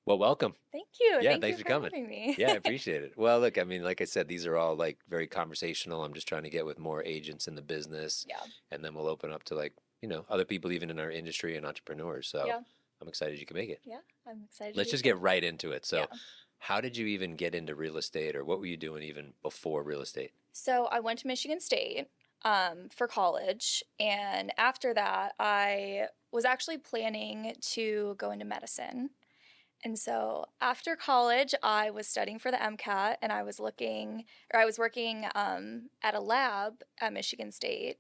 Well, welcome. Thank you. Yeah, Thank thanks you for for coming. having me. Yeah, I appreciate it. Well, look, I mean, like I said, these are all like very conversational. I'm just trying to get with more agents in the business, Yeah. and then we'll open up to like, other people even in our industry and entrepreneurs. So Yeah. I'm excited you can make it. Yeah. I'm excited to Let's be just here. get right into it. Yeah. So, how did you even get into real estate, or what were you doing even before real estate? So I went to Michigan State for college. And after that, I was actually planning to go into medicine. And so after college, I was studying for the MCAT and I was working at a lab at Michigan State.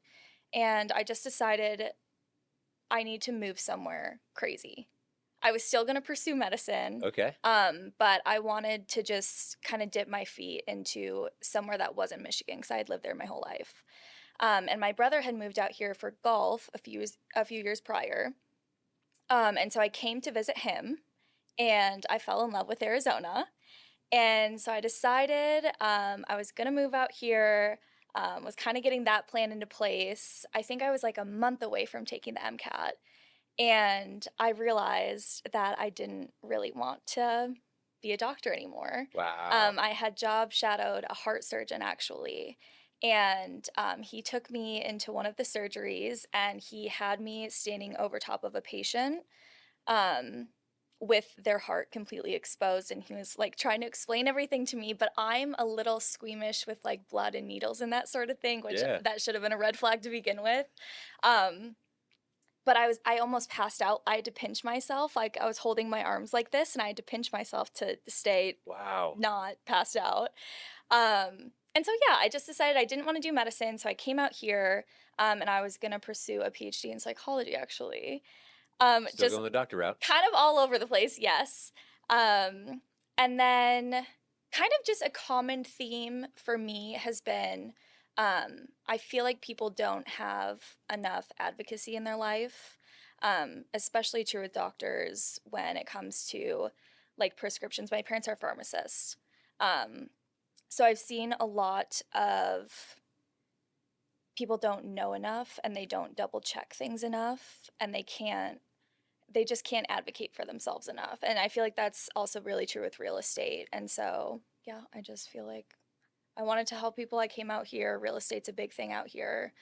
And I just decided I need to move somewhere crazy. I was still going to pursue medicine, Okay. but I wanted to just kind of dip my feet into somewhere that wasn't Michigan because I had lived there my whole life. And my brother had moved out here for golf a few years prior. And so I came to visit him, and I fell in love with Arizona. And so I decided I was going to move out here. Was kind of getting that plan into place. I think I was like a month away from taking the MCAT. And I realized that I didn't really want to be a doctor anymore. Wow. I had job shadowed a heart surgeon actually. And he took me into one of the surgeries and he had me standing over top of a patient um, with their heart completely exposed. And he was like trying to explain everything to me. But I'm a little squeamish with like blood and needles and that sort of thing, which Yeah. that should have been a red flag to begin with. Um, but I almost passed out. I had to pinch myself. Like I was holding my arms like this and I had to pinch myself to stay Wow. not passed out. And so yeah, I just decided I didn't want to do medicine, so I came out here and I was going to pursue a PhD in psychology actually. Still Just going the doctor route. kind of all over the place, yes. Um, and then kind of just a common theme for me has been I feel like people don't have enough advocacy in their life, especially true with doctors when it comes to like prescriptions. My parents are pharmacists. Um, so I've seen a lot of people don't know enough and they don't double check things enough and they just can't advocate for themselves enough. And I feel like that's also really true with real estate. And so, yeah, I just feel like I wanted to help people. I came out here. Real estate's a big thing out here.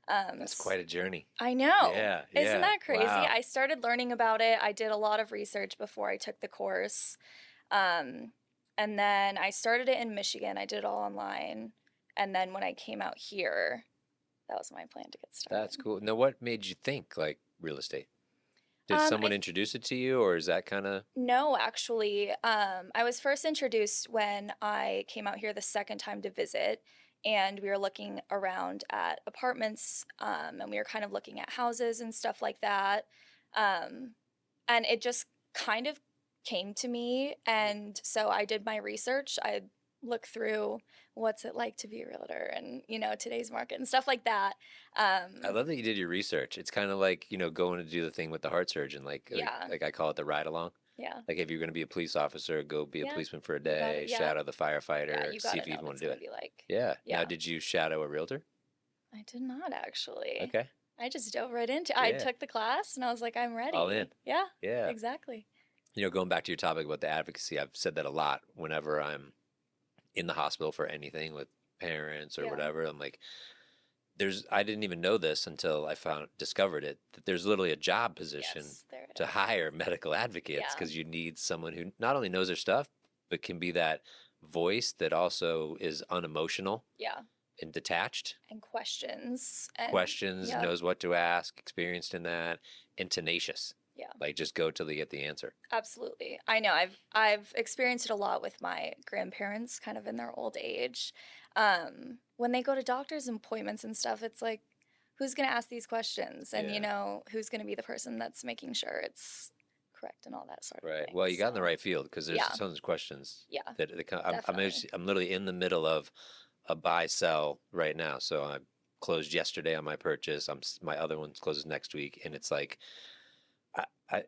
That's quite a journey. I know. Yeah. Isn't Yeah. that crazy? Wow. I started learning about it. I did a lot of research before I took the course. Um, and then I started it in Michigan. I did it all online. And then when I came out here, that was my plan to get started. That's cool. Now, what made you think like real estate? Did Um, someone I introduce it to you, or is that kind of No, actually. I was first introduced when I came out here the second time to visit, and we were looking around at apartments, and we were kind of looking at houses and stuff like that. Um, and it just kind of came to me, and so I did my research. I looked through what's it like to be a realtor and, today's market and stuff like that. I Um, love that you did your research. It's kind of like, going to do the thing with the heart surgeon, like like yeah, like I call it the ride along. yeah, Like if you're going to be a police officer, go be a yeah, policeman for a you got it. day, Yeah, shadow the yeah, firefighter, you see got if to you know even what want it's to do gonna it. be like. Yeah. Now, Yeah. did you shadow a realtor? I did not actually. Okay. I just dove right into I Yeah. took the class and I was like, I'm All in. ready. Yeah, Yeah. exactly. Going back to your topic about the advocacy, I've said that a lot whenever I'm in the hospital for anything with parents or Yeah. whatever. I'm like, I didn't even know this until I discovered it, that there's literally a job position Yes, there to it is. hire medical advocates Yeah. because you need someone who not only knows their stuff but can be that voice that also is unemotional Yeah. and detached, And questions and questions, yeah. knows what to ask, experienced in that, and tenacious. Yeah. Like just go till they get the answer. Absolutely. I know I've experienced it a lot with my grandparents kind of in their old age. When they go to doctor's appointments and stuff, it's like who's going to ask these questions and Yeah. who's going to be the person that's making sure it's correct and all that sort of Right. thing. Well, you got in the So, right field because there's yeah. tons of questions Yeah. that Definitely. I'm literally in the middle of a buy sell right now. So I closed yesterday on my purchase. My other one closes next week, and it's like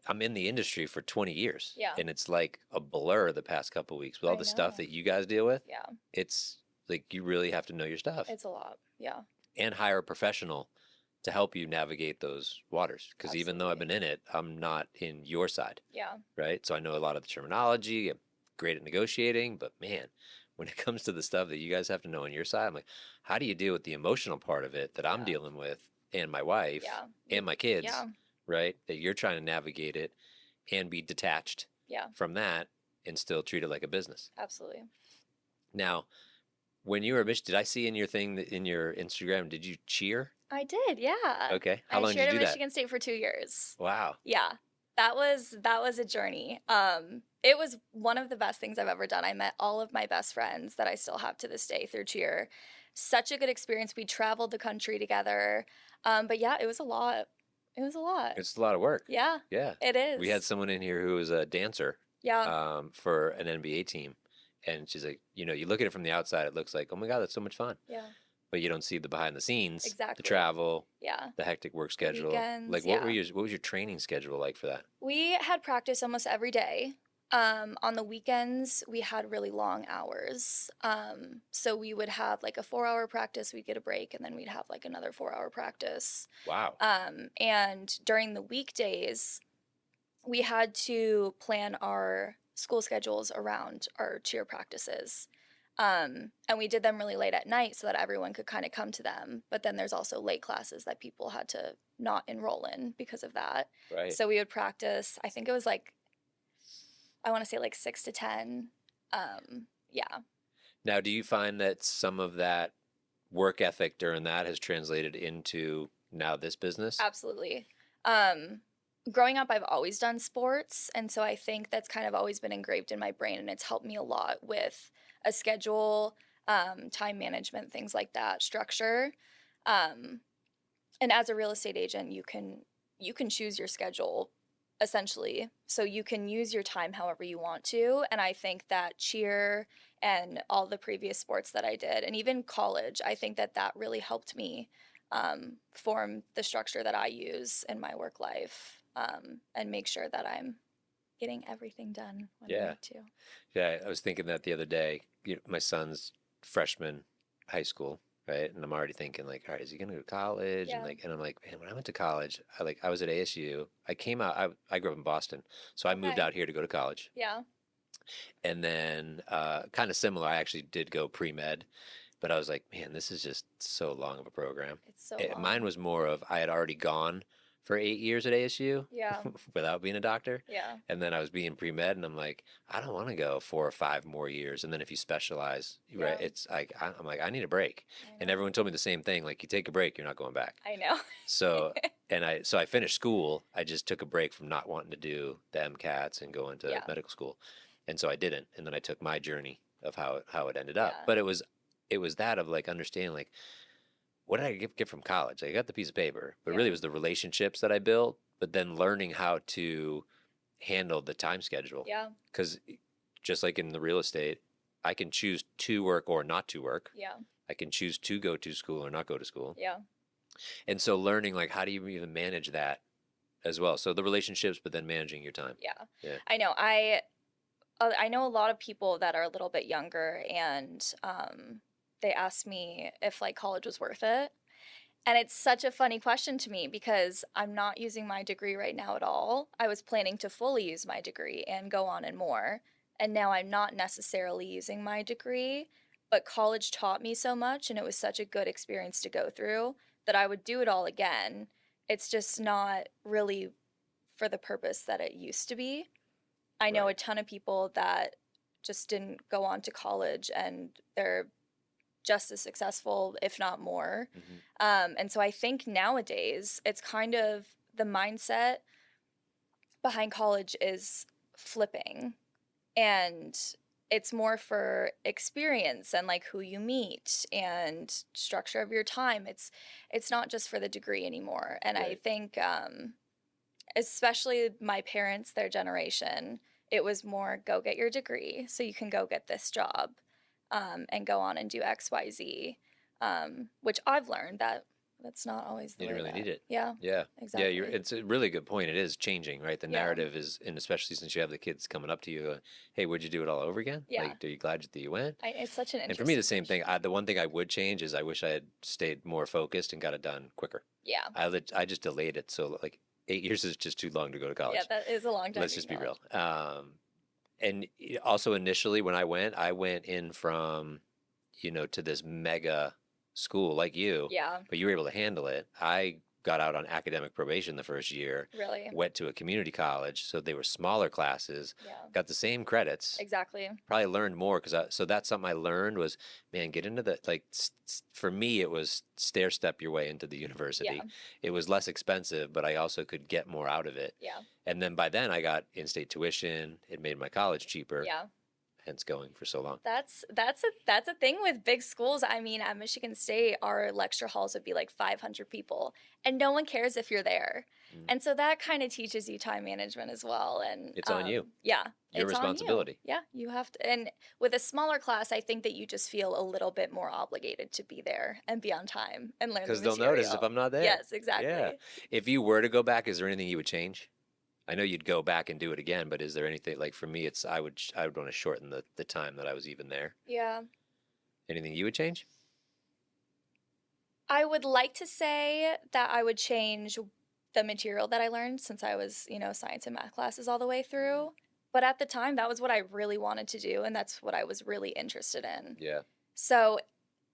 I'm in the industry for 20 years, Yeah. and it's like a blur the past couple weeks with all I the stuff know. that you guys deal with. Yeah. It's like you really have to know your stuff It's a lot. Yeah. and hire a professional to help you navigate those waters. Because even though I've been Absolutely. in it, I'm not in your side, Yeah. right? So I know a lot of the terminology. I'm great at negotiating, but man, when it comes to the stuff that you guys have to know on your side, I'm like, how do you deal with the emotional part of it that I'm Yeah. dealing with, and my wife Yeah. and my kids, Yeah. right? That you're trying to navigate it and be detached Yeah. from that and still treat it like a business. Absolutely. Now, when you were a Mich, did I see in your thing in your Instagram? Did you cheer? I did, yeah. Okay, how I long did you cheered at do that? Michigan State for 2 years. Wow. Yeah. That was a journey. It was one of the best things I've ever done. I met all of my best friends that I still have to this day through cheer. Such a good experience. We traveled the country together. But yeah, it was a lot. It was a lot. It's a lot of work. Yeah, Yeah. it We had is. someone in here who was a dancer Yeah, for an NBA team. And she's like, you look at it from the outside, it looks like, oh my God, that's so much fun. yeah, But you don't see the behind the scenes, the exactly. travel, Yeah. the hectic work The schedule. weekends, Like, yeah. what was your training schedule like for that? We had practice almost every day. On the weekends, we had really long hours. So we would have like a 4 hour practice, we'd get a break, and then we'd have like another 4 hour practice. Wow. And during the weekdays, we had to plan our school schedules around our cheer practices. And we did them really late at night so that everyone could kind of come to them. But then there's also late classes that people had to not enroll in because of that. Right. So we would practice, I think it was like, I want to say like 6 to 10. Yeah, Now, do you find that some of that work ethic during that has translated into now this business? absolutely. Um, Growing up, I've always done sports. And so I think that's kind of always been engraved in my brain. And it's helped me a lot with a schedule, time management, things like that, structure. Um, and as a real estate agent, you can choose your schedule essentially. So you can use your time however you want to. And I think that cheer and all the previous sports that I did, and even college, I think that that really helped me form the structure that I use in my work life, and make sure that I'm getting everything done when I Yeah. need to. Yeah. I was thinking that the other day. My son's freshman high school, right? And I'm already thinking like, all right, is he gonna go to college? And Yeah. like, and I'm like, man, when I went to college, I was at ASU. I came out. I grew up in Boston, so I moved Okay. out here to go to college. Yeah. And then, kind of similar, I actually did go pre med, but I was like, man, this is just so long of a program. It's so Mine long. was more of I had already gone for 8 years at ASU Yeah. without being a doctor. Yeah. And then I was being pre med, and I'm like, I don't want to go 4 or 5 more years. And then if you specialize, right, Yeah. it's like, I'm like, I need a break. I And know. everyone told me the same thing like, you take a break, you're not going back. I know. So, so I finished school. I just took a break from not wanting to do the MCATs and go into Yeah. medical school. And so I didn't. And then I took my journey of how it ended up. Yeah. But it was that of like understanding like what did I get from college? Like, I got the piece of paper, but really Yeah. it was the relationships that I built, but then learning how to handle the time schedule. Yeah. Because just like in the real estate, I can choose to work or not to work. Yeah. I can choose to go to school or not go to school. Yeah. And so learning like how do you even manage that as well? So the relationships, but then managing your time. Yeah. Yeah. I know. I know a lot of people that are a little bit younger, and they ask me if like college was worth it. And it's such a funny question to me because I'm not using my degree right now at all. I was planning to fully use my degree and go on and more. And now I'm not necessarily using my degree, but college taught me so much and it was such a good experience to go through that I would do it all again. It's just not really for the purpose that it used to be. I know a Right. ton of people that just didn't go on to college and they're just as successful, if not more. Hmm. And so I think nowadays it's kind of the mindset behind college is flipping, and it's more for experience and like who you meet and structure of your time. It's not just for the degree anymore. And I Right. think especially my parents, their generation, it was more go get your degree so you can go get this job, and go on and do XYZ, which I've learned that that's not always the You didn't way really that. need it. Yeah, Yeah. Yeah, exactly. it's a really good point. It is changing, right? The Yeah, narrative is, and especially since you have the kids coming up to you, hey, would you do it all over again? yeah. Like, are you glad that you went? It's such an And for me, the interesting same thing. question. The one thing I would change is I wish I had stayed more focused and got it done quicker. Yeah, I just delayed it. So like 8 years is just too long to go to yeah, college. that is a long time Let's to be in just be college. real. And also initially when I went in from, to this mega school like you, Yeah, but you were able to handle it. I got out on academic probation the first year, really. went to a community college, so they were smaller classes, Yeah, got the same credits, exactly. probably learned more so that's something I learned was, man, get into the like for me it was stair step your way into the Yeah, university. It was less expensive, but I also could get more out of it. yeah, And then by then I got in-state tuition. It made my college cheaper, yeah. hence going for so long. That's a thing with big schools. I mean, at Michigan State, our lecture halls would be like 500 people, and no one cares if you're there. Mm. And so that kind of teaches you time management as well. And It's on you. yeah, Your it's on you. responsibility. Yeah, you have to. And with a smaller class, I think that you just feel a little bit more obligated to be there and be on time and learn the Because they'll notice if material. I'm not there. Yes, Yeah. exactly. If you were to go back, is there anything you would change? I know you'd go back and do it again, but is there anything like for me? It's I would want to shorten the time that I was even there. Yeah. Anything you would change? I would like to say that I would change the material that I learned since I was, science and math classes all the way Mm. through. But at the time, that was what I really wanted to do, and that's what I was really interested in. Yeah. So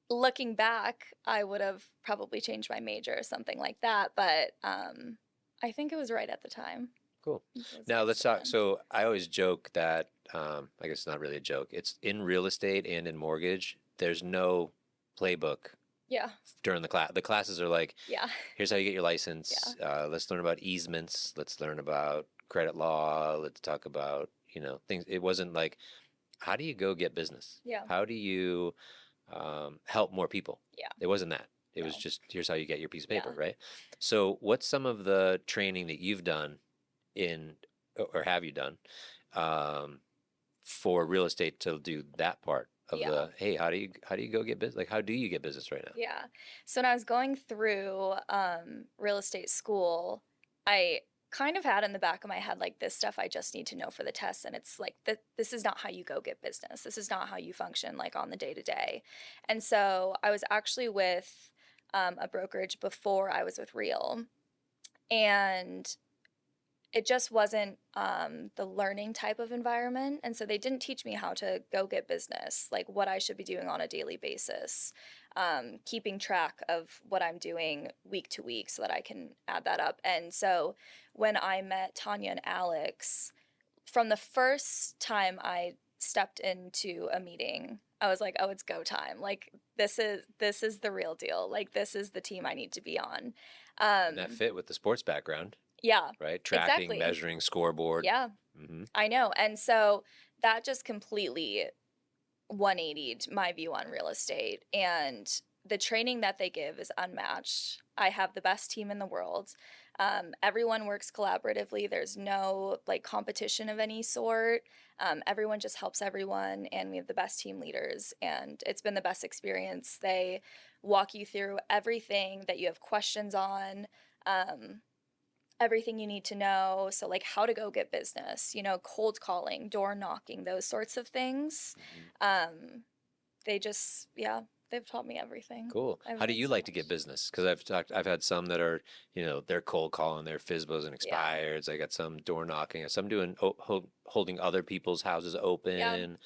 looking back, I would have probably changed my major or something like that. But I think it was right at the time. Cool. It was Now right at let's the talk. time. So I always joke that I guess it's not really a joke. It's in real estate and in mortgage. There's no playbook Yeah, during the class. The classes are like, yeah, here's how you get your yeah, license. Let's learn about easements. Let's learn about credit law. Let's talk about things. It wasn't like, how do you go get business? yeah, How do you help more people? yeah. It wasn't that. It was No, just here's how you get your piece of yeah. paper, right? So what's some of the training that you've done in or have you done um, for real estate to do that part of Yeah. the hey, how do you go get business? Like how do you get business right now? Yeah. So when I was going through real estate school, I kind of had in the back of my head like this stuff I just need to know for the test, and it's like this is not how you go get business. This is not how you function like on the day to day. And so I was actually with a brokerage before I was with Real, and it just wasn't the learning type of environment. And so they didn't teach me how to go get business, like what I should be doing on a daily basis, keeping track of what I'm doing week to week so that I can add that up. And so when I met Tanya and Alex, from the first time I stepped into a meeting, I was like, oh, it's go time. Like this is the real deal. Like this is the team I need to be on. And that Um, fit with the sports background, yeah, right? Tracking, exactly. measuring, scoreboard. Yeah, Hmm. I know. And so that just completely 180'd my view on real estate. And the training that they give is unmatched. I have the best team in the world. Everyone works collaboratively. There's no like competition of any sort. Everyone just helps everyone, and we have the best team leaders. And it's been the best experience. They walk you through everything that you have questions on. Um, Everything you need to know. So, like how to go get business, cold calling, door knocking, those sorts of things. Hmm. They just, yeah, they've taught me everything. Cool. I've How do learned you so like to get much. business? Because I've had some that are, they're cold calling, they're FISBOs and Yeah. expireds. I got some door knocking, some doing holding other people's houses Yeah. open.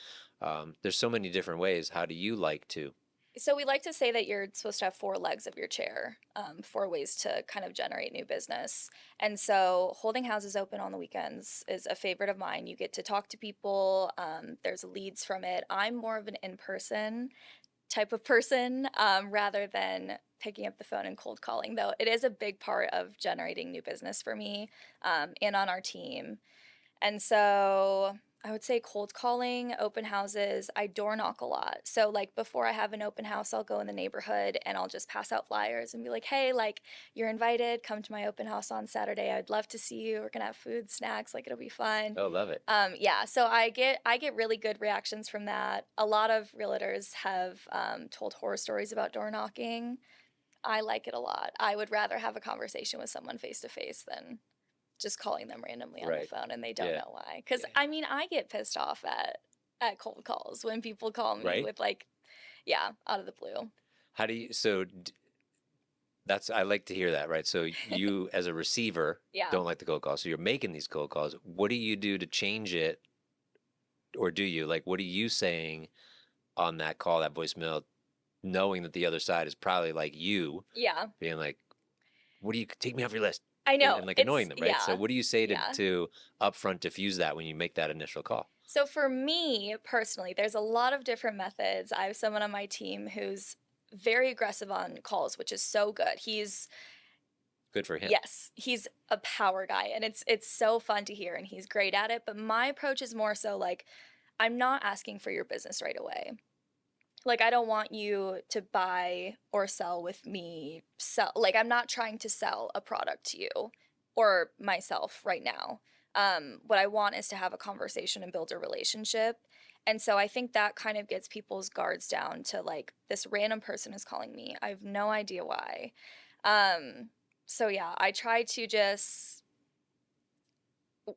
There's so many different ways. How do you like to? So we like to say that you're supposed to have four legs of your chair, four ways to kind of generate new business. And so holding houses open on the weekends is a favorite of mine. You get to talk to people. There's leads from it. I'm more of an in-person type of person rather than picking up the phone and cold calling, though it is a big part of generating new business for me and on our team. And so I would say cold calling, open houses. I door knock a lot. So, like, before I have an open house, I'll go in the neighborhood and I'll just pass out flyers and be like, hey, like, you're invited. Come to my open house on Saturday. I'd love to see you. We're going to have food, snacks. Like, it'll be fun. Oh, love it. Yeah, so I get really good reactions from that. A lot of realtors have told horror stories about door knocking. I like it a lot. I would rather have a conversation with someone face to face than just calling them randomly on the Right. phone and they don't Yeah. know why. Because Yeah. I mean, I get pissed off at cold calls when people call me Right. with like, yeah, out of the blue. How do you, so that's, I like to hear that, right? So you as a receiver Yeah. don't like the cold calls. So you're making these cold calls. What do you do to change it? Or do you, like, what are you saying on that call, that voicemail, knowing that the other side is probably like you Yeah. being like, what do you take me off your list? I know. And like It's, annoying them, right? So yeah. what do you say Yeah. to upfront diffuse that when you make that initial call? So for me personally, there's a lot of different methods. I have someone on my team who's very aggressive on calls, which is so good. Good for him. Yes, he's a power guy and it's so fun to hear and he's great at it, but my approach is more so like I'm not asking for your business right away. Like I don't want you to buy or sell with me. Sell like I'm not trying to sell a product to you or myself right now. What I want is to have a conversation and build a relationship. And so I think that kind of gets people's guards down to like this random person is calling me. I have no idea why. Um, so yeah, I try to just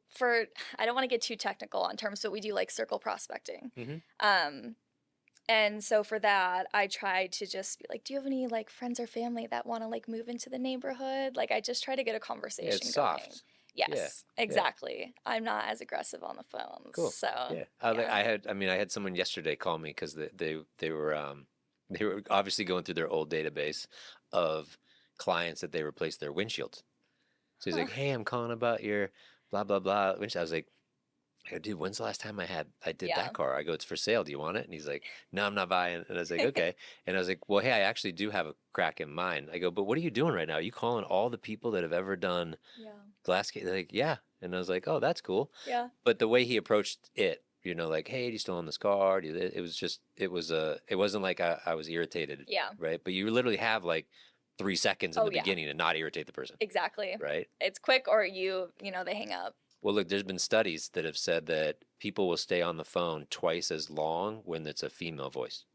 for I don't want to get too technical on terms, but we do like circle prospecting. Hmm. Um, and so for that, I tried to just be like, "Do you have any like friends or family that want to like move into the neighborhood?" Like I just try to get a Yeah, it's conversation going. soft. Yeah. Yes, Yeah. exactly. I'm not as aggressive on the phones. Cool. So, Yeah. yeah. I mean, I had someone yesterday call me because they were they were obviously going through their old database of clients that they replaced their windshields. So he's Huh. like, "Hey, I'm calling about your blah blah blah windshield." I was like, "Hey, dude, when's the last time I did Yeah. that car?" I go, "It's for sale. Do you want it?" And he's like, "No, I'm not buying." And I was like, "Okay." And I was like, "Well, hey, I actually do have a crack in mind." I go, "But what are you doing right now? Are you calling all the people that have ever done Yeah. glass case?" They're like, "Yeah." And I was like, "Oh, that's cool." Yeah. But the way he approached it, like, "Hey, do you still own this car?" It was just, it wasn't like I was irritated, Yeah. right? But you literally have like 3 seconds in Oh the yeah. beginning to not irritate the person, Exactly. right? It's quick or they hang up. Well, look, there's been studies that have said that people will stay on the phone twice as long when it's a female voice.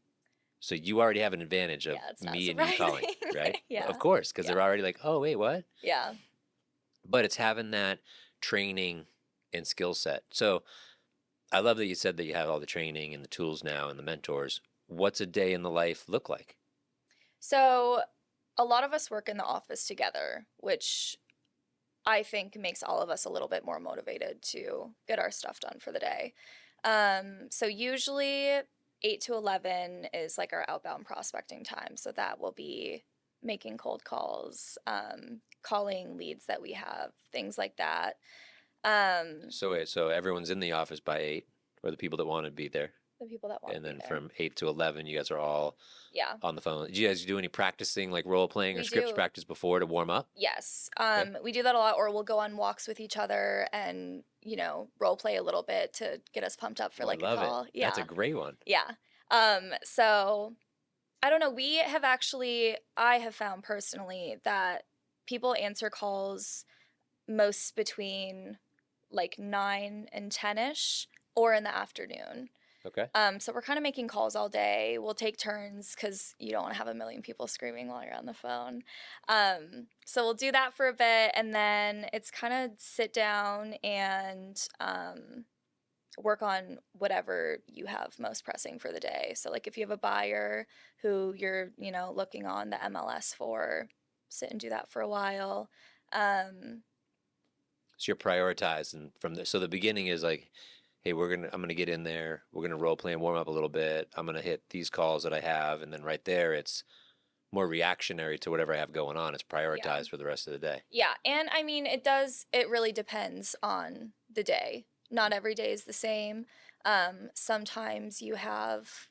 So you already have an advantage of Yeah, it's not me and you surprising. calling, right? Of Yeah. course, because Yeah. they're already like, "Oh, wait, what?" Yeah. But it's having that training and skill set. So I love that you said that you have all the training and the tools now and the mentors. What's a day in the life look like? So a lot of us work in the office together, which I think makes all of us a little bit more motivated to get our stuff done for the day. So usually 8 to 11 is like our outbound prospecting time. So that will be making cold calls, calling leads that we have, things like that. Um, So wait, so everyone's in the office by 8, or the people that want to be there, the people that want to and be then there. from 8 to 11, you guys are all Yeah, on the phone. Did you guys do any practicing, like role playing or we scripts do. practice before to warm up? Yes. Okay. We do that a lot, or we'll go on walks with each other and, role play a little bit to get us pumped up for Oh, I like a love it. call. That's a Yeah. great one. Yeah. So I don't know. I have found personally that people answer calls most between like 9 and 10 ish or in the afternoon. Okay. So we're kind of making calls all day. We'll take turns because you don't want to have a million people screaming while you're on the phone. So we'll do that for a bit, and then it's kind of sit down and work on whatever you have most pressing for the day. So like if you have a buyer who you're, looking on the MLS for, sit and do that for a while. Um, So you're prioritizing from the, so the beginning is like, hey, I'm gonna get in there, we're gonna role play and warm up a little bit. I'm gonna hit these calls that I have, and then right there, it's more reactionary to whatever I have going on. It's yeah. prioritized for the rest of the day. Yeah. And I mean, it really depends on the day. Not every day is the same. Sometimes you have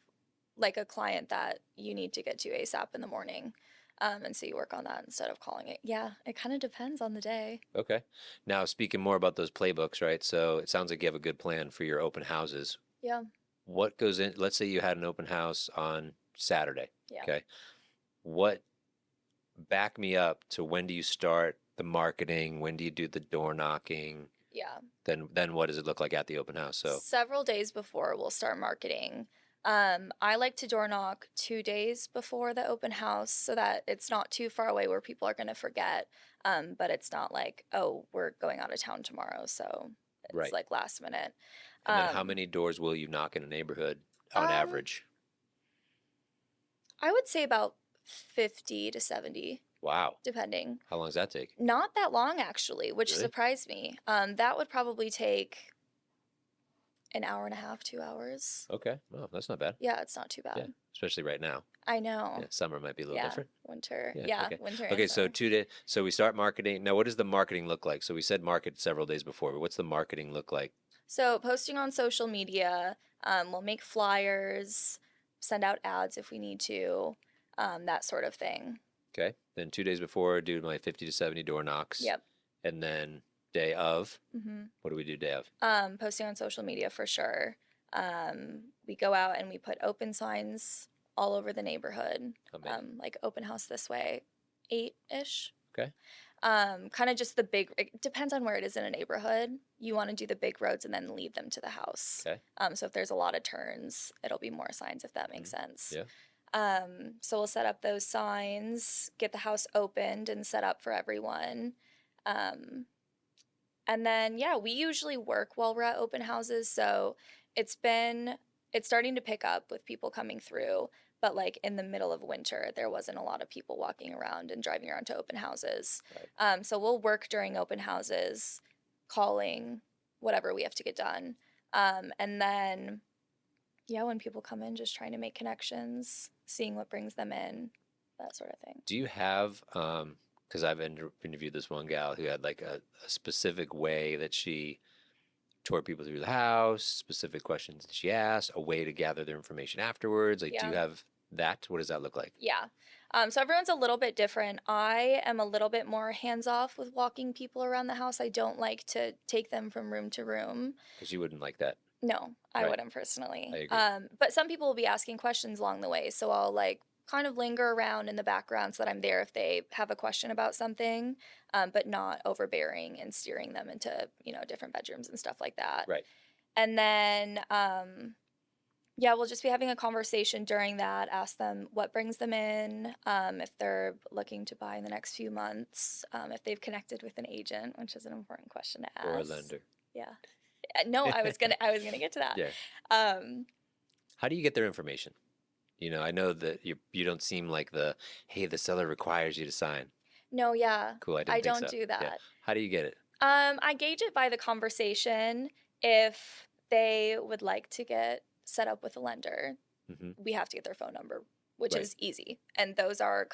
like a client that you need to get to ASAP in the morning. And so you work on that instead of calling it. Yeah, it kind of depends on the day. Okay. Now, speaking more about those playbooks, right? So it sounds like you have a good plan for your open houses. Yeah. What goes in? Let's say you had an open house on Saturday. Yeah. Okay. What back me up to when do you start the marketing? When do you do the door knocking? Yeah. Then what does it look like at the open house? So Several days before we'll start marketing. I like to door knock 2 days before the open house so that it's not too far away where people are going to forget. But it's not like, oh, we're going out of town tomorrow, so it's Right. like last minute. And then how Um, many doors will you knock in a neighborhood on um, average? I would say about 50 to 70, Wow. depending. How long does that take? Not that long, actually, which Really? surprised me. That would probably take an hour and a half, 2 hours. Okay. Well, that's not bad. Yeah, it's not too Yeah. bad. Especially right now. I know. Yeah. Summer might be a little Yeah, different. winter. Yeah. Yeah, Okay. winter and Okay. So summer. 2 days. So we start marketing. Now, what does the marketing look like? So we said market several days before, but what's the marketing look like? So, posting on social media, we'll make flyers, send out ads if we need to, that sort of thing. Okay. Then 2 days before, do my 50 to 70 door knocks. Yep. And then day of, hmm what do we do day of? Posting on social media for sure. We go out and we put open signs all over the neighborhood, Amazing. like open house this way, 8-ish. Okay. Kind of just the big, it depends on where it is in a neighborhood. You want to do the big roads and then lead them to the house. Okay. So if there's a lot of turns, it'll be more signs if that makes sense. Yeah. So we'll set up those signs, get the house opened and set up for everyone. Um, and then, yeah, we usually work while we're at open houses. So it's been, it's starting to pick up with people coming through. But like in the middle of winter, there wasn't a lot of people walking around and driving around to open houses. Right. So we'll work during open houses, calling whatever we have to get done. And then, yeah, when people come in, just trying to make connections, seeing what brings them in, that sort of thing. Do you have, because I've interviewed this one gal who had like a specific way that she toured people through the house, specific questions that she asked, a way to gather their information afterwards. Like, do you Yeah. have that? What does that look like? Yeah. So everyone's a little bit different. I am a little bit more hands off with walking people around the house. I don't like to take them from room to room. Because you wouldn't like that. No, I Right. wouldn't personally. I agree. But some people will be asking questions along the way, so I'll like kind of linger around in the background so that I'm there if they have a question about something, but not overbearing and steering them into different bedrooms and stuff like that. Right. And then yeah, we'll just be having a conversation during that. Ask them what brings them in, if they're looking to buy in the next few months, if they've connected with an agent, which is an important question to ask. Or a lender. Yeah. No, I was gonna get to that. Yeah. Um, How do you get their information? I know that you don't seem like hey, the seller requires you to sign. no, yeah, Cool, I I didn't think don't so. do Yeah. that. How do you get it? I gauge it by the conversation. If they would like to get set up with a lender, Mm-hmm. we have to get their phone number, which Right. is easy. And those are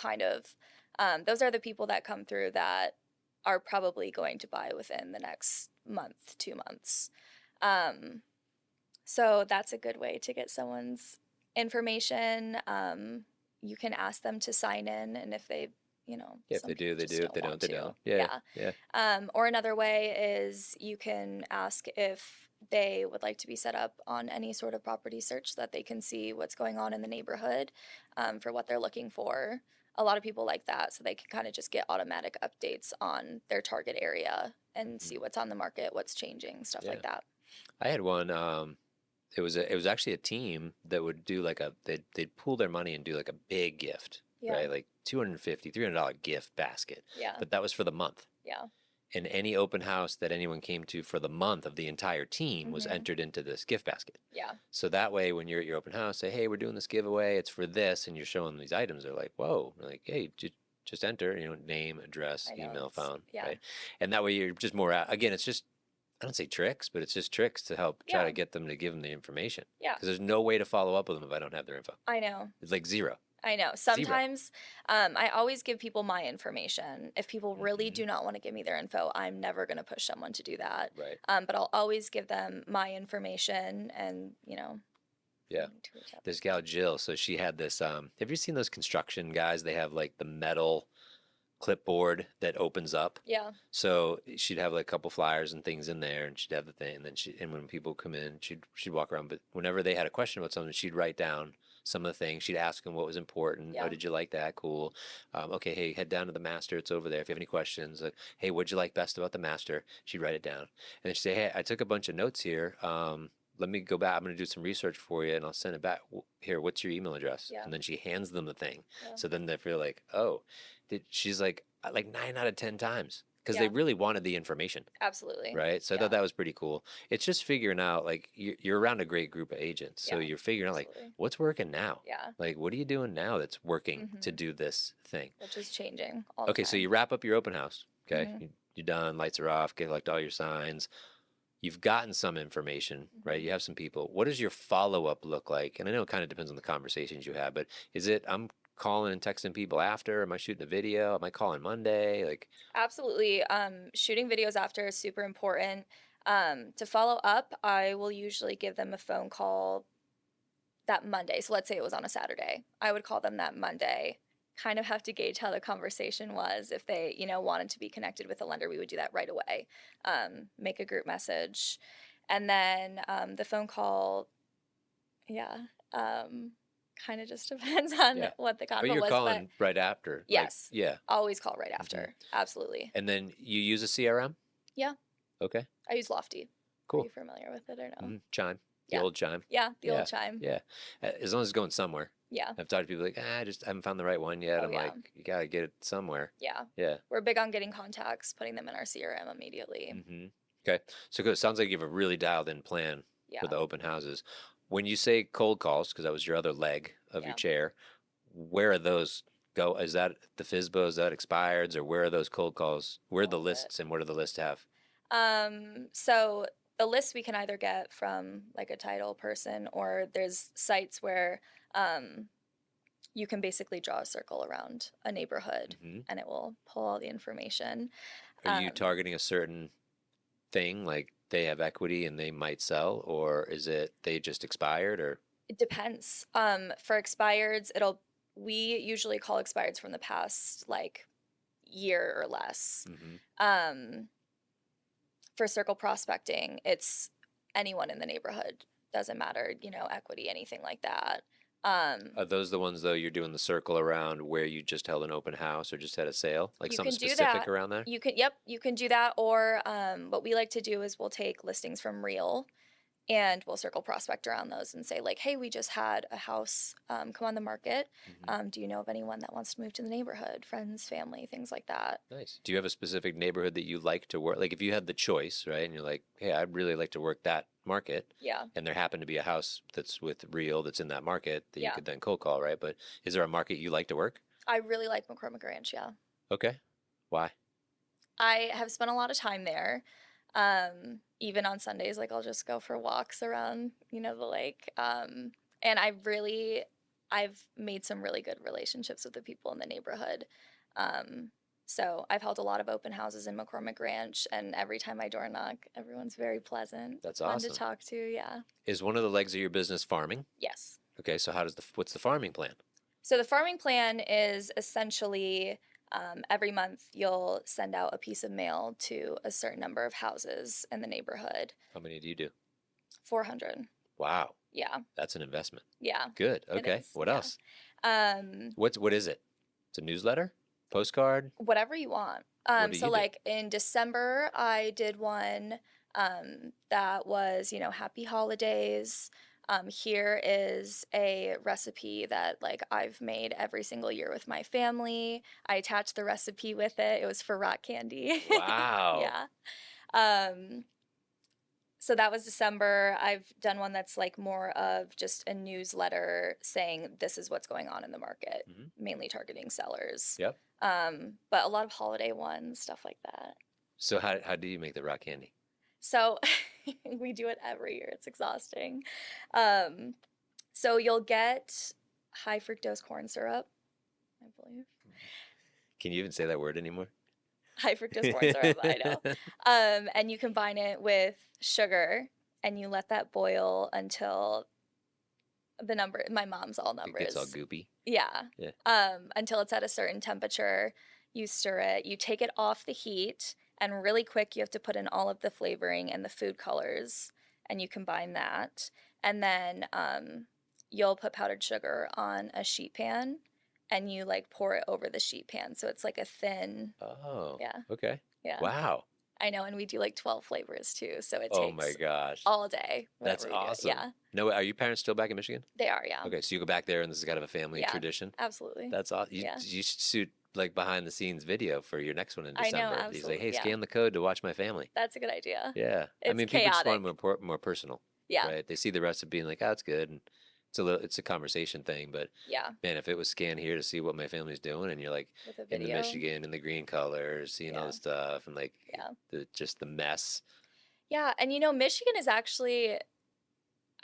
those are the people that come through that are probably going to buy within the next month, 2 months. So that's a good way to get someone's information. You can ask them to sign in, and if they, Yeah, if some they do, people they just do. If they want don't, they to. don't. Yeah. Yeah. Yeah. Or another way is you can ask if they would like to be set up on any sort of property search so that they can see what's going on in the neighborhood, for what they're looking for. A lot of people like that, so they can kind of just get automatic updates on their target area and Mhm. see what's on the market, what's changing, stuff Yeah. like that. I had one. It was actually a team that would do like they'd pool their money and do like a big gift, Yeah. right? Like $250, $300 gift basket. Yeah. But that was for the month. Yeah. And any open house that anyone came to for the month of the entire team was Mhm. entered into this gift basket. Yeah. So that way, when you're at your open house, say, "Hey, we're doing this giveaway. It's for this," and you're showing them these items. They're like, "Whoa!" They're like, "Hey, just enter. Name, address, I know, email, phone, yeah. right?" And that way, you're just more again. It's just I don't say tricks, but it's just tricks to help try Yeah. to get them to give them the information. Yeah. Because there's no way to follow up with them if I don't have their info. I know. It's like zero. I know. Sometimes I always give people my information. If people really Mhm. do not want to give me their info, I'm never going to push someone to do that. Right. But I'll always give them my information and, Yeah. to reach out. This gal Jill, so she had this. Have you seen those construction guys? They have like the metal clipboard that opens up. Yeah. So she'd have like a couple flyers and things in there, and she'd have the thing, and then and when people come in, she'd walk around. But whenever they had a question about something, she'd write down some of the things. She'd ask them what was important. Yeah. Oh, did you like that? Cool. Okay, hey, head down to the master. It's over there. If you have any questions, like, hey, what'd you like best about the master? She'd write it down, and then she'd say, hey, I took a bunch of notes here. let me go back. I'm going to do some research for you and I'll send it back. Here, what's your email address? Yeah. And then she hands them the thing. Yeah. So then they feel like, oh, she's like 9 out of 10 times because they Yeah. really wanted the information. Absolutely. Right. So I Yeah. thought that was pretty cool. It's just figuring out like you're around a great group of agents. So Yeah. you're figuring out like Absolutely. what's working now? Yeah. Like, what are you doing now that's working to Mm-hmm. do this thing? Which is changing all the Okay. So time. you wrap up your open house. Okay. Mm-hmm. You're done. Lights are off. Collect all your signs. You've gotten some information, right? Mm-hmm. You have some people. What does your follow up look like? And I know it kind of depends on the conversations you have, but is it I'm calling and texting people after? Am I shooting a video? Am I calling Monday? Like, Absolutely. Shooting videos after is super important. To follow up, I will usually give them a phone call that Monday. So let's say it was on a Saturday. I would call them that Monday. Kind of have to gauge how the conversation was. If they, wanted to be connected with a lender, we would do that right away. Make a group message. And then the phone call, yeah, kind of just depends on yeah. what the But convo you're was. But calling right after. Like, yes, yeah. always call right Hmm. after. Absolutely. And then you use a CRM? Yeah, Okay. I use Lofty. Are Cool. you familiar with it or no? Chime. The Yeah. old chime. Yeah, the Yeah. old chime. Yeah. As long as it's going somewhere. Yeah. I've talked to people like, I just haven't found the right one yet. Oh, I'm yeah. like, you gotta get it somewhere. Yeah. Yeah. We're big on getting contacts, putting them in our CRM immediately. Hmm. Okay. So good. Sounds like you have a really dialed in plan for Yeah. the open houses. When you say cold calls, because that was your other leg of your Yeah. chair, where are those go? Is that the FISBO? Is that expireds? Or where are those cold calls? Where are the All of it. lists and what do the lists have? So the list we can either get from like a title person, or there's sites where you can basically draw a circle around a neighborhood Hmm. and it will pull all the information. Are you Um, targeting a certain thing, like they have equity and they might sell, or is it they just expired, or it depends. For expireds, we usually call expireds from the past like year or less. hmm Um, for circle prospecting, it's anyone in the neighborhood. Doesn't matter, equity, anything like that. are those the ones though you're doing the circle around where you just held an open house or just had a sale, like You something can do specific that. around there? Yep, you can do that. Or what we like to do is we'll take listings from Real and we'll circle prospect around those and say like, hey, we just had a house come on the market. Hmm. Do you know of anyone that wants to move to the neighborhood? Friends, family, things like that. Nice. Do you have a specific neighborhood that you like to work? Like if you had the choice, right, and you're like, hey, I'd really like to work that market, Yeah, and there happened to be a house that's with Real that's in that market that you yeah. could then cold call, right? But is there a market you like to work? I really like McCormick Ranch. Yeah, Okay. Why? I have spent a lot of time there. Even on Sundays, like I'll just go for walks around, the lake. And I've made some really good relationships with the people in the neighborhood. Um, so I've held a lot of open houses in McCormick Ranch, and every time I door knock, everyone's very pleasant, That's fun to awesome. talk to. Yeah. Is one of the legs of your business farming? Yes. Okay, so what's the farming plan? So the farming plan is essentially every month you'll send out a piece of mail to a certain number of houses in the neighborhood. How many do you do? 400. Wow, Yeah. that's an investment. Yeah. Good. It Okay. is. What Yeah. else? Um, What is it? It's a newsletter? Postcard? whatever you want. What do So you do? like in December, I did one that was, happy holidays. Here is a recipe that like I've made every single year with my family. I attached the recipe with it. It was for rock candy. Wow. Yeah. Um, so that was December. I've done one that's like more of just a newsletter saying this is what's going on in the market, Hmm. mainly targeting sellers. Yep. But a lot of holiday ones, stuff like that. So how do you make the rock candy? So we do it every year. It's exhausting. Um, so you'll get high fructose corn syrup, I believe. Can you even say that word anymore? High fructose corn syrup, I know. And you combine it with sugar and you let that boil until my mom's all It gets all numbers. goopy. Yeah. Yeah. Until it's at a certain temperature. You stir it, you take it off the heat, and really quick you have to put in all of the flavoring and the food colors, and you combine that. And then you'll put powdered sugar on a sheet pan, and you like pour it over the sheet pan. So it's like a thin, Oh, yeah, okay. yeah. Wow. I know, and we do like 12 flavors too, so it Oh my takes gosh. all day That's whenever we do it. awesome. Yeah, No, are your parents still back in Michigan? they are. Yeah, Okay, so you go back there and this is kind of a family yeah, tradition. absolutely. That's awesome. Yeah, You should shoot like behind the scenes video for your next one in I know, December. He's like, absolutely. hey, Yeah, scan the code to watch my family. that's a good idea. Yeah. I It's mean, people just want it chaotic. more personal, Yeah, right? They see the recipe and like, oh, it's good. And it's a conversation thing. But yeah, man, if it was scanned here to see what my family's doing and you're like with a in the video. Michigan in the green colors, seeing all Yeah, the stuff and like yeah, just the mess. yeah. And you know, Michigan is actually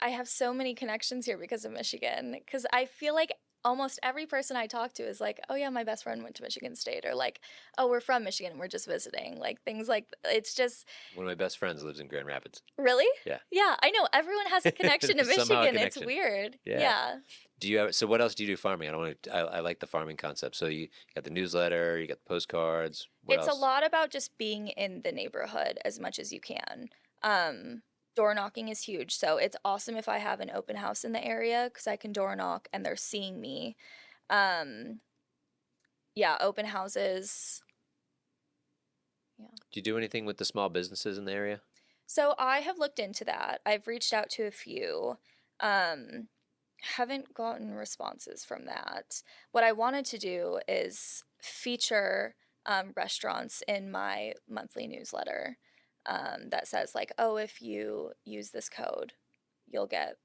I have so many connections here because of Michigan. Because I feel like almost every person I talk to is like, oh, yeah, my best friend went to Michigan State. Or like, oh, we're from Michigan. We're just visiting. Like things like it's just One of my best friends lives in Grand Rapids. really? Yeah. Yeah, I know. Everyone has a connection to There's somehow a Michigan. It's connection. weird. Yeah. Yeah. Do you ever, so what else do you do farming? I don't want to, I like the farming concept. So you got the newsletter, you got the postcards. What It's a else? lot about just being in the neighborhood as much as you can. Um, Door knocking is huge. So it's awesome if I have an open house in the area because I can door knock and they're seeing me. Um, yeah, open houses. Yeah. Do you do anything with the small businesses in the area? So I have looked into that. I've reached out to a few. Um, haven't gotten responses from that. What I wanted to do is feature restaurants in my monthly newsletter that says like, oh, if you use this code, you'll get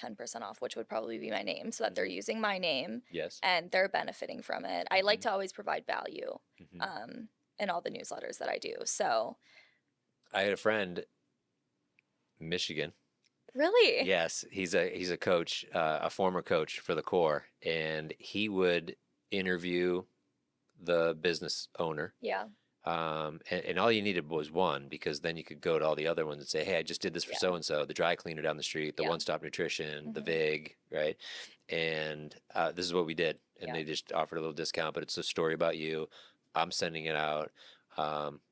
10% off, which would probably be my name, so that they're Hmm. using my name Yes. and they're benefiting from it. I like Hmm. to always provide value Hmm. in all the newsletters that I do. So, I had a friend, Michigan. really? Yes, he's a coach, a former coach for the Corps, and he would interview the business owner. Yeah. And all you needed was one because then you could go to all the other ones and say, hey, I just did this for Yeah. so and so, the dry cleaner down the street, the Yeah. one stop nutrition, the Hmm. VIG, right? And this is what we did. And Yeah. they just offered a little discount, but it's a story about you. I'm sending it out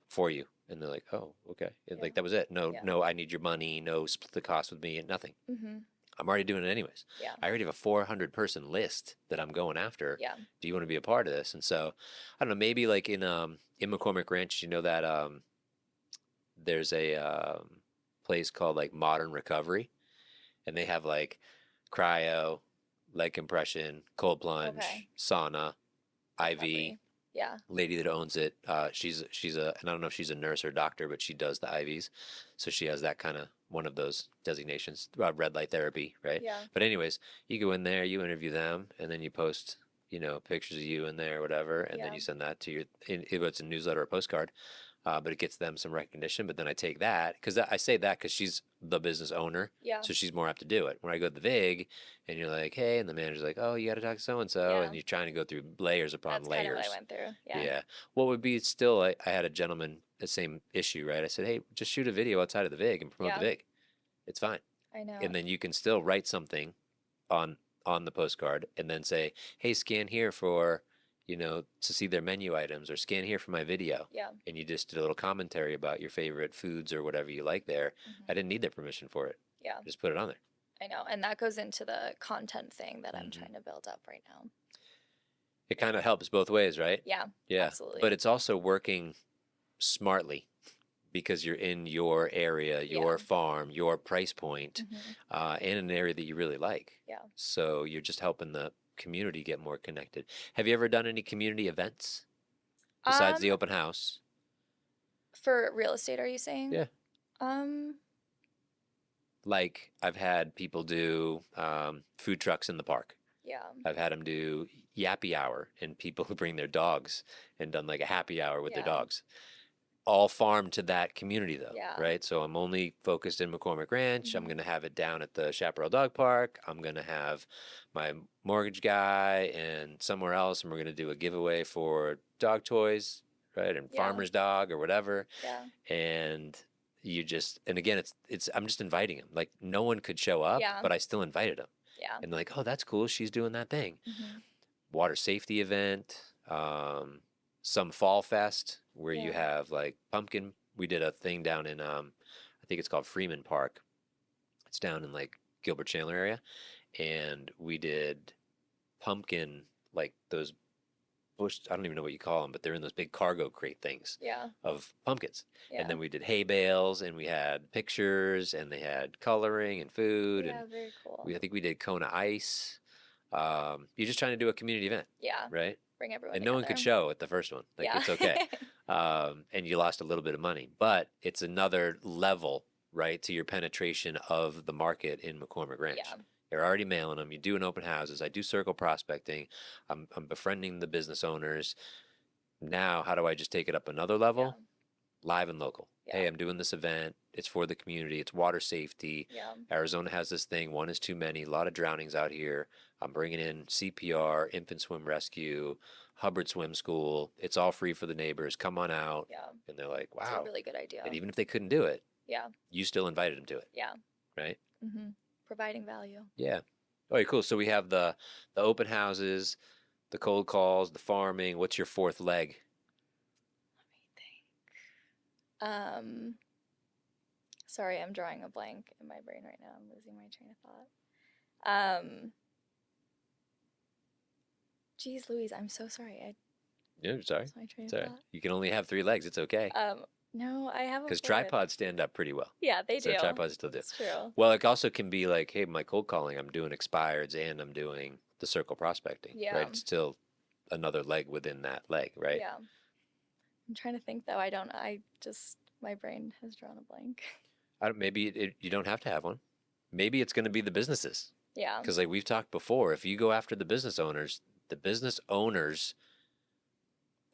for you. And they're like, oh, okay. And Yeah. like that was it. No, Yeah. no, I need your money. No, split the cost with me. Nothing. Hmm. I'm already doing it anyways. Yeah. I already have a 400-person list that I'm going after. Yeah. Do you want to be a part of this? And so, I don't know, maybe like in McCormick Ranch, you know that there's a place called like Modern Recovery, and they have like cryo, leg compression, cold plunge, Okay. sauna, IV. Recovery. Yeah. Lady that owns it, she's a, and I don't know if she's a nurse or doctor, but she does the IVs, so she has that kind of one of those designations, red light therapy, right? Yeah. But anyways, you go in there, you interview them, and then you post, pictures of you in there, or whatever, and then Yeah. you send that to it's a newsletter or postcard, but it gets them some recognition. But then I take that because I say that because she's the business owner, Yeah. so she's more apt to do it. When I go to the VIG, and you're like, hey, and the manager's like, oh, you got to talk to so and so, Yeah. and you're trying to go through layers upon That's kind of what I layers. went through. Yeah. Yeah. What would be still, I had a gentleman, the same issue, right? I said, hey, just shoot a video outside of the VIG and promote Yeah. the VIG. It's fine. I know. And then you can still write something on the postcard and then say, hey, scan here for, to see their menu items, or scan here for my video. Yeah. And you just did a little commentary about your favorite foods or whatever you like there. I Hmm. didn't need their permission for it. Yeah. Just put it on there. I know. And that goes into the content thing that I'm Hmm. trying to build up right now. It kind of helps both ways, right? Yeah. Yeah. Absolutely. But it's also working smartly because you're in your area, your Yeah. farm, your price point, Hmm. and an area that you really like. Yeah. So you're just helping the community get more connected. Have you ever done any community events besides the open house? For real estate, are you saying? Yeah. Um, Like I've had people do food trucks in the park. yeah. I've had them do yappy hour and people who bring their dogs and done like a happy hour with their Yeah. dogs. All farmed to that community though, Yeah. right? So I'm only focused in McCormick Ranch. I'm Mhm. going to have it down at the Chaparral Dog Park. I'm going to have my mortgage guy and somewhere else, and we're going to do a giveaway for dog toys, right? And Yeah. farmer's dog or whatever. Yeah. And and again, I'm just inviting them. Like no one could show up, Yeah. but I still invited them. Yeah. And they're like, oh, that's cool. She's doing that thing. Hmm. Water safety event, some fall fest where you Yeah. have like pumpkin. We did a thing down in I think it's called Freeman Park. It's down in like Gilbert Chandler area, and we did pumpkin, like those bush, I don't even know what you call them, but they're in those big cargo crate things Yeah. of pumpkins. And Yeah. then we did hay bales and we had pictures and they had coloring and food. Yeah, And very cool. I think we did Kona Ice. You're just trying to do a community event, Yeah. right? Bring everyone And no one could together. show at the first one. Like, Yeah. it's okay. And you lost a little bit of money, but it's another level, right, to your penetration of the market in McCormick Ranch. Yeah. You're already mailing them. You do an open houses. I do circle prospecting. I'm befriending the business owners. Now, how do I just take it up another Yeah. level? Live and local. Yeah. Hey, I'm doing this event. It's for the community. It's water safety. Yeah. Arizona has this thing. One is too many. A lot of drownings out here. I'm bringing in CPR, infant swim rescue, Hubbard Swim School. It's all free for the neighbors. Come on out. Yeah. And they're like, It's a wow. really good idea. And even if they couldn't do it, Yeah. you still invited them to it, Yeah. right? Mm-hmm. Providing value. Yeah. All right, cool. So we have the open houses, the cold calls, the farming. What's your fourth leg? Let me think. Sorry, I'm drawing a blank in my brain right now. I'm losing my train of thought. Geez, Louise, I'm so sorry. I Yeah, sorry. lost my train of Sorry. thought. You can only have 3 legs. It's okay. No, I have a Because fourth. tripods stand up pretty well. Yeah, they So do. tripods still do. It's true. Well, it also can be like, hey, my cold calling, I'm doing expireds and I'm doing the circle prospecting, Yeah. right? It's still another leg within that leg, right? Yeah. I'm trying to think though. My brain has drawn a blank. Maybe you don't have to have one. Maybe it's going to be the businesses. Yeah. Because like we've talked before, if you go after the business owners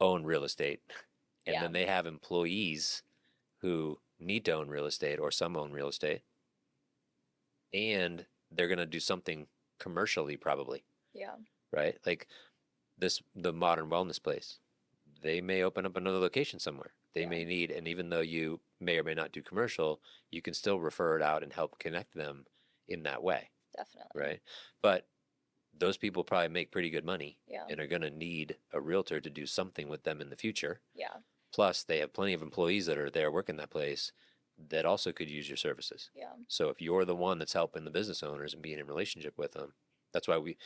own real estate, and Yeah. then they have employees who need to own real estate or some own real estate, and they're going to do something commercially probably, Yeah. right? Like the modern wellness place. They may open up another location somewhere. They Yeah. may need, and even though you may or may not do commercial, you can still refer it out and help connect them in that way, Definitely. right? But those people probably make pretty good money Yeah. and are going to need a realtor to do something with them in the future. Yeah. Plus, they have plenty of employees that are there working that place that also could use your services. Yeah. So if you're the one that's helping the business owners and being in relationship with them, that's why we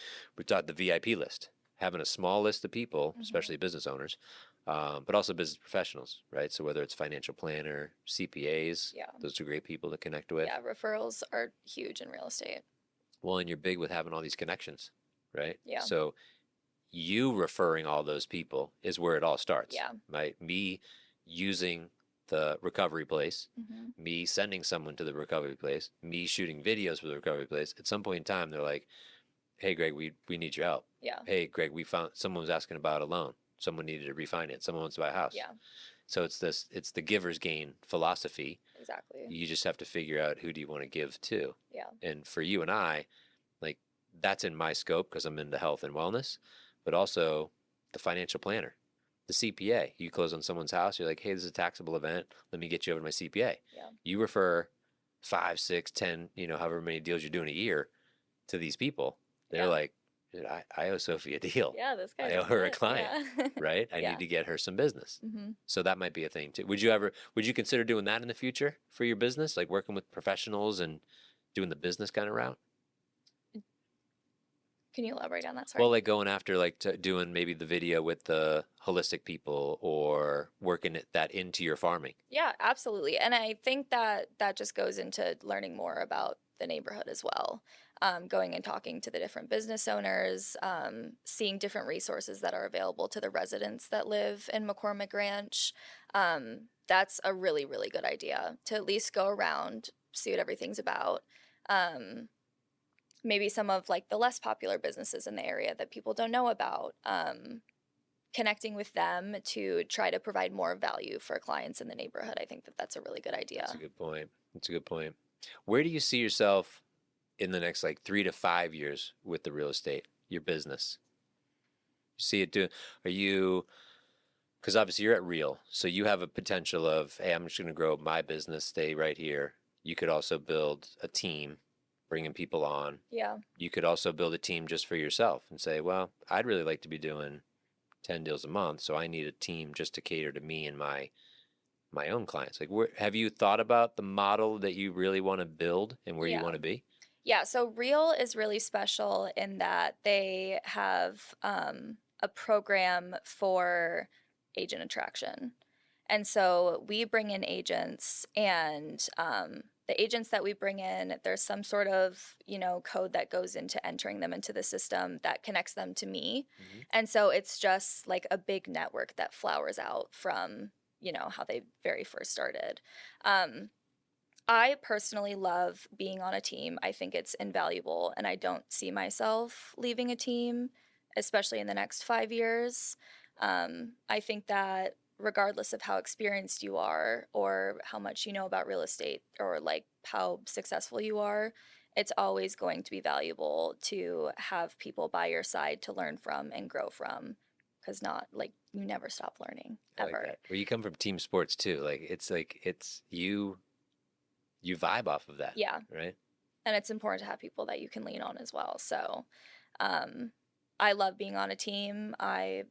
taught the VIP list, having a small list of people, Mhm. especially business owners, but also business professionals, right? So whether it's financial planner, CPAs, Yeah. those are great people to connect with. Yeah. Referrals are huge in real estate. Well, and you're big with having all these connections, right? Yeah. So you referring all those people is where it all starts. Yeah. Right? Me using the recovery place, Mm-hmm. me sending someone to the recovery place, me shooting videos for the recovery place. At some point in time, they're like, hey, Greg, we need your help. Yeah. Hey, Greg, we found someone was asking about a loan. Someone needed to refinance. Someone wants to buy a house. Yeah. So it's the giver's gain philosophy. Exactly. You just have to figure out who do you want to give to. Yeah. And for you and I, like that's in my scope because I'm into health and wellness, but also the financial planner, the CPA. You close on someone's house, you're like, hey, this is a taxable event. Let me get you over to my CPA. Yeah. You refer 5, 6, 10, however many deals you're doing a year to these people. They're Yeah. like, dude, I owe Sophie a deal. Yeah. This guy. I owe her a client, Yeah. right? I Yeah. need to get her some business. Mm-hmm. So that might be a thing too. Would you consider doing that in the future for your business? Like working with professionals and doing the business kind of route? Can you elaborate on that? Sorry. Well, like going after doing maybe the video with the holistic people or working that into your farming. Yeah, absolutely. And I think that just goes into learning more about the neighborhood as well. Going and talking to the different business owners, seeing different resources that are available to the residents that live in McCormick Ranch. That's a really, really good idea to at least go around, see what everything's about. Maybe some of like the less popular businesses in the area that people don't know about. Connecting with them to try to provide more value for clients in the neighborhood. I think that that's a really good idea. That's a good point. That's a good point. Where do you see yourself in the next like 3 to 5 years with the real estate, your business? You see it doing, because obviously you're at Real, so you have a potential of, hey, I'm just going to grow my business, stay right here. You could also build a team, bringing people on. Yeah. You could also build a team just for yourself and say, well, I'd really like to be doing 10 deals a month, so I need a team just to cater to me and my own clients. Like, have you thought about the model that you really want to build and where you want to be? Yeah, so Real is really special in that they have a program for agent attraction. And so we bring in agents, and the agents that we bring in, there's some sort of, code that goes into entering them into the system that connects them to me. Hmm. And so it's just like a big network that flowers out from, how they very first started. Um, I personally love being on a team. I think it's invaluable, and I don't see myself leaving a team, especially in the next 5 years. I think that regardless of how experienced you are or how much you know about real estate or like how successful you are, it's always going to be valuable to have people by your side to learn from and grow from, because not like you never stop learning I like ever. that. Well, you come from team sports too. Like it's you vibe off of that, Yeah. right? And it's important to have people that you can lean on as well. So, um, I love being on a team. I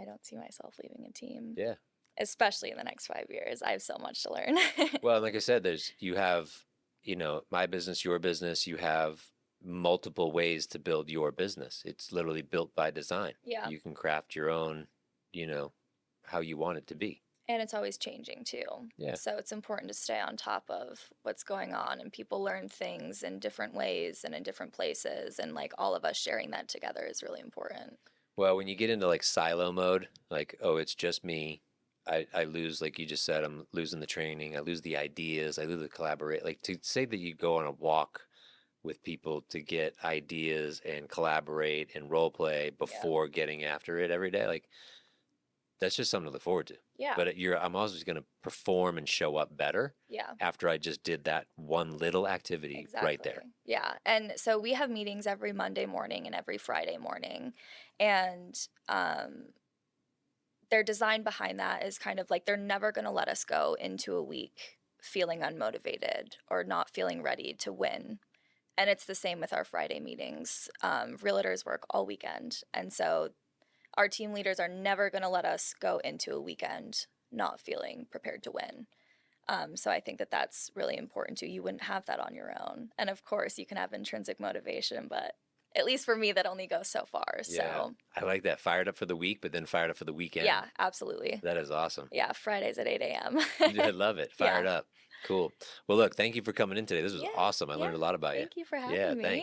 don't see myself leaving a team, Yeah. especially in the next 5 years. I have so much to learn. Well, like I said, you have, my business, your business, you have multiple ways to build your business. It's literally built by design. Yeah. You can craft your own, you know, how you want it to be. And it's always changing too. Yeah. So it's important to stay on top of what's going on, and people learn things in different ways and in different places, and like all of us sharing that together is really important. Well, when you get into like silo mode, like, oh, it's just me, I lose, like you just said, I'm losing the training, I lose the ideas, I lose the collaborate. Like to say that you go on a walk with people to get ideas and collaborate and role play Yeah. before getting after it every day, like that's just something to look forward to. Yeah. But I'm always going to perform and show up better Yeah. after I just did that one little activity right Exactly. there. Yeah. And so we have meetings every Monday morning and every Friday morning. And their design behind that is kind of like they're never going to let us go into a week feeling unmotivated or not feeling ready to win. And it's the same with our Friday meetings. Realtors work all weekend. And so our team leaders are never going to let us go into a weekend not feeling prepared to win. So I think that that's really important too. You wouldn't have that on your own. And of course, you can have intrinsic motivation, but at least for me, that only goes so far. Yeah. So I like that. Fired up for the week, but then fired up for the weekend. yeah, absolutely. That is awesome. Yeah, Fridays at 8 a.m. I love it. Yeah. Fired up. Cool. Well, look, thank you for coming in today. This was Yeah. awesome. I Yeah. learned a lot about you. Thank you for Yeah, having me. thanks.